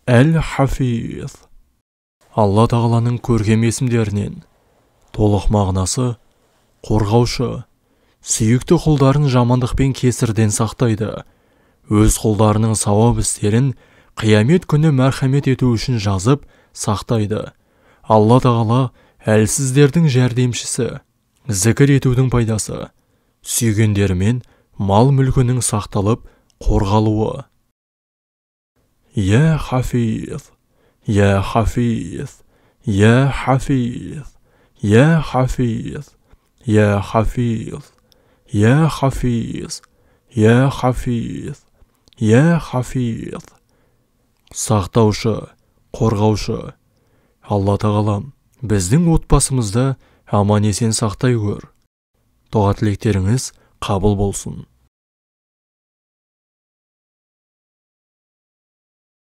Әл-Хафиз. Алла тағаланың көркем есімдерінен толық мағынасы қорғаушы, сүйікті құлдарын жамандықпен кесірден сақтайды, өз құлдарының сауап істерін қиямет күні мәрхамет ету үшін жазып сақтайды. Алла тағала әлсіздердің жәрдемшісі, зікір етудің пайдасы, сүйгендерімен мал мүлкінің сақталып қорғалуы. Я Хафиз, я Хафиз, я Хафиз, я Хафиз, я Хафиз, я Хафиз, я Хафиз, я Хафиз. Сақтаушы, қорғаушы. Алла тағалам, біздің отбасымызды аман есен сақтай көр. Дұға тілектеріңіз қабыл болсын.